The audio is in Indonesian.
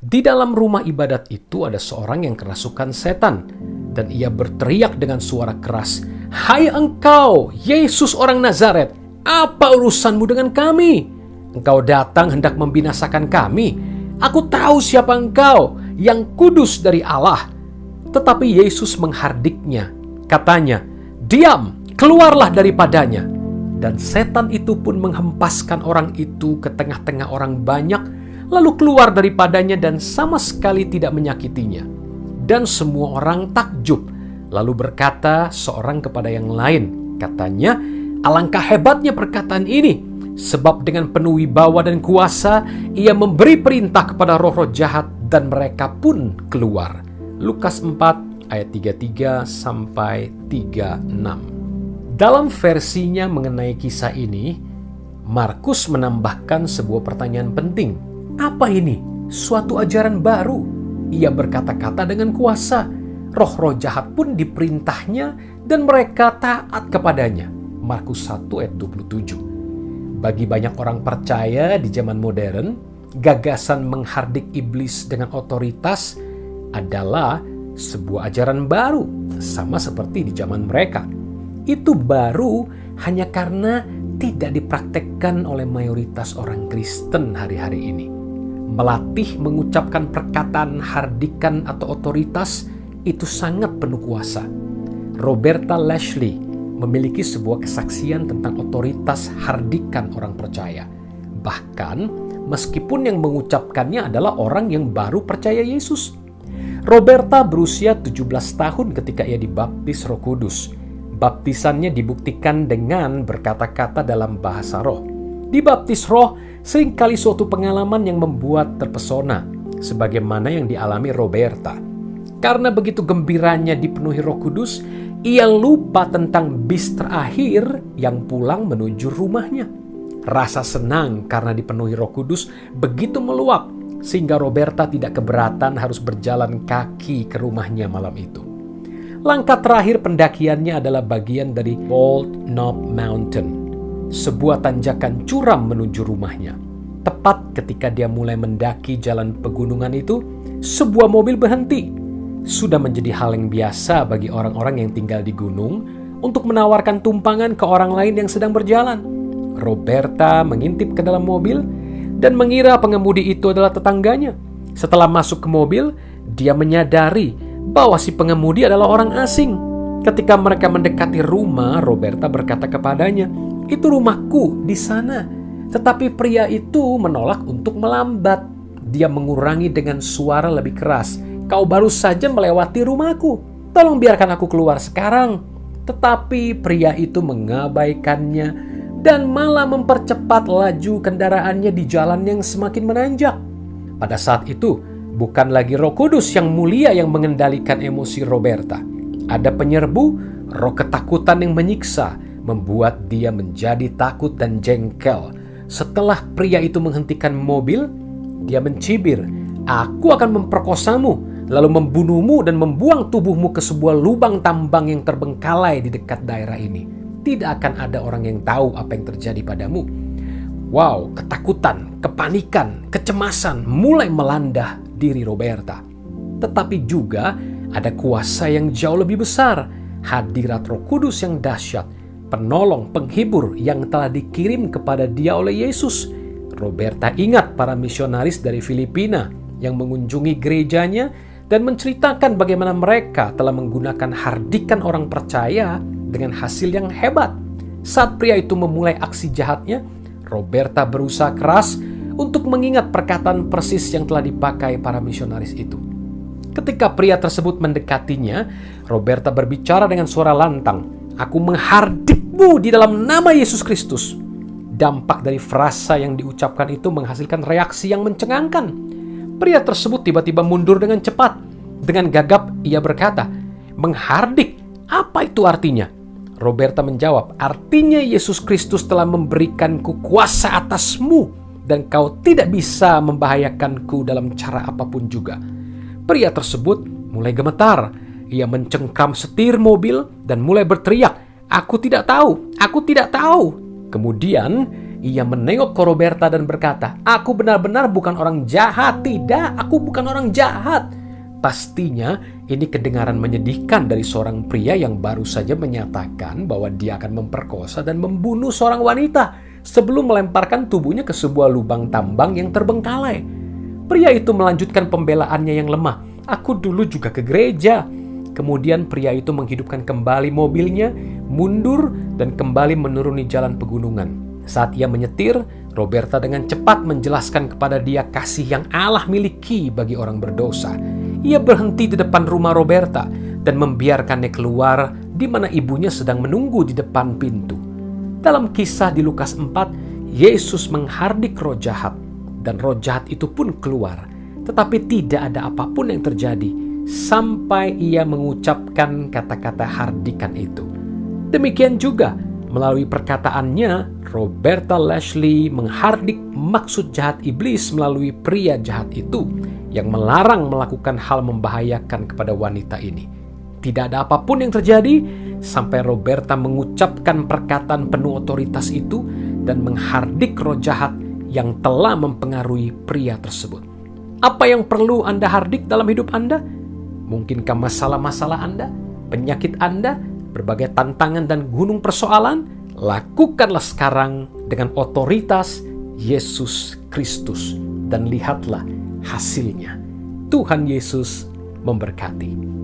Di dalam rumah ibadat itu ada seorang yang kerasukan setan, dan ia berteriak dengan suara keras, "Hai engkau, Yesus orang Nazaret, apa urusanmu dengan kami? Engkau datang hendak membinasakan kami. Aku tahu siapa engkau, yang kudus dari Allah." Tetapi Yesus menghardiknya. Katanya, "Diam, keluarlah daripadanya." Dan setan itu pun menghempaskan orang itu ke tengah-tengah orang banyak, lalu keluar daripadanya dan sama sekali tidak menyakitinya. Dan semua orang takjub, lalu berkata seorang kepada yang lain, katanya, "Alangkah hebatnya perkataan ini, sebab dengan penuh wibawa dan kuasa ia memberi perintah kepada roh-roh jahat dan mereka pun keluar." Lukas 4 ayat 33 sampai 36. Dalam versinya mengenai kisah ini, Markus menambahkan sebuah pertanyaan penting. Apa ini? Suatu ajaran baru. Ia berkata-kata dengan kuasa. Roh-roh jahat pun diperintahnya dan mereka taat kepadanya. Markus 1 ayat 27. Bagi banyak orang percaya di zaman modern, gagasan menghardik iblis dengan otoritas adalah sebuah ajaran baru, sama seperti di zaman mereka. Itu baru hanya karena tidak dipraktekkan oleh mayoritas orang Kristen hari-hari ini. Melatih mengucapkan perkataan hardikan atau otoritas itu sangat penuh kuasa. Roberta Leslie memiliki sebuah kesaksian tentang otoritas hardikan orang percaya. Bahkan meskipun yang mengucapkannya adalah orang yang baru percaya Yesus. Roberta berusia 17 tahun ketika ia dibaptis Roh Kudus. Baptisannya dibuktikan dengan berkata-kata dalam bahasa roh. Dibaptis roh seringkali suatu pengalaman yang membuat terpesona, sebagaimana yang dialami Roberta. Karena begitu gembiranya dipenuhi Roh Kudus, ia lupa tentang bis terakhir yang pulang menuju rumahnya. Rasa senang karena dipenuhi Roh Kudus begitu meluap, sehingga Roberta tidak keberatan harus berjalan kaki ke rumahnya malam itu. Langkah terakhir pendakiannya adalah bagian dari Bald Knob Mountain, sebuah tanjakan curam menuju rumahnya. Tepat ketika dia mulai mendaki jalan pegunungan itu, sebuah mobil berhenti. Sudah menjadi hal yang biasa bagi orang-orang yang tinggal di gunung untuk menawarkan tumpangan ke orang lain yang sedang berjalan. Roberta mengintip ke dalam mobil dan mengira pengemudi itu adalah tetangganya. Setelah masuk ke mobil, dia menyadari bahwa si pengemudi adalah orang asing. Ketika mereka mendekati rumah, Roberta berkata kepadanya, "Itu rumahku di sana." Tetapi pria itu menolak untuk melambat. Dia mengurangi dengan suara lebih keras, "Kau baru saja melewati rumahku. Tolong biarkan aku keluar sekarang." Tetapi pria itu mengabaikannya dan malah mempercepat laju kendaraannya di jalan yang semakin menanjak. Pada saat itu, bukan lagi Roh Kudus yang mulia yang mengendalikan emosi Roberta. Ada penyerbu, roh ketakutan yang menyiksa, membuat dia menjadi takut dan jengkel. Setelah pria itu menghentikan mobil, dia mencibir, "Aku akan memperkosamu, lalu membunuhmu dan membuang tubuhmu ke sebuah lubang tambang yang terbengkalai di dekat daerah ini. Tidak akan ada orang yang tahu apa yang terjadi padamu." Wow, ketakutan, kepanikan, kecemasan mulai melanda diri Roberta. Tetapi juga ada kuasa yang jauh lebih besar, hadirat Roh Kudus yang dahsyat, penolong, penghibur yang telah dikirim kepada dia oleh Yesus. Roberta ingat para misionaris dari Filipina yang mengunjungi gerejanya dan menceritakan bagaimana mereka telah menggunakan hardikan orang percaya dengan hasil yang hebat. Saat pria itu memulai aksi jahatnya, Roberta berusaha keras untuk mengingat perkataan persis yang telah dipakai para misionaris itu. Ketika pria tersebut mendekatinya, Roberta berbicara dengan suara lantang, "Aku menghardikmu di dalam nama Yesus Kristus." Dampak dari frasa yang diucapkan itu menghasilkan reaksi yang mencengangkan. Pria tersebut tiba-tiba mundur dengan cepat. Dengan gagap ia berkata, "Menghardik, apa itu artinya?" Roberta menjawab, "Artinya Yesus Kristus telah memberikanku kuasa atasmu dan kau tidak bisa membahayakanku dalam cara apapun juga." Pria tersebut mulai gemetar. Ia mencengkram setir mobil dan mulai berteriak, "Aku tidak tahu, aku tidak tahu." Kemudian Ia menengok ke Roberta dan berkata, "Aku benar-benar bukan orang jahat. Tidak, aku bukan orang jahat." Pastinya ini kedengaran menyedihkan dari seorang pria yang baru saja menyatakan bahwa dia akan memperkosa dan membunuh seorang wanita sebelum melemparkan tubuhnya ke sebuah lubang tambang yang terbengkalai. Pria itu melanjutkan pembelaannya yang lemah. "Aku dulu juga ke gereja." Kemudian pria itu menghidupkan kembali mobilnya, mundur dan kembali menuruni jalan pegunungan. Saat ia menyetir, Roberta dengan cepat menjelaskan kepada dia kasih yang Allah miliki bagi orang berdosa. Ia berhenti di depan rumah Roberta dan membiarkannya keluar di mana ibunya sedang menunggu di depan pintu. Dalam kisah di Lukas 4, Yesus menghardik roh jahat dan roh jahat itu pun keluar. Tetapi tidak ada apapun yang terjadi sampai ia mengucapkan kata-kata hardikan itu. Demikian juga melalui perkataannya, Roberta Leslie menghardik maksud jahat iblis melalui pria jahat itu yang melarang melakukan hal membahayakan kepada wanita ini. Tidak ada apapun yang terjadi sampai Roberta mengucapkan perkataan penuh otoritas itu dan menghardik roh jahat yang telah mempengaruhi pria tersebut. Apa yang perlu Anda hardik dalam hidup Anda? Mungkinkah masalah-masalah Anda, penyakit Anda, berbagai tantangan dan gunung persoalan? Lakukanlah sekarang dengan otoritas Yesus Kristus dan lihatlah hasilnya. Tuhan Yesus memberkati.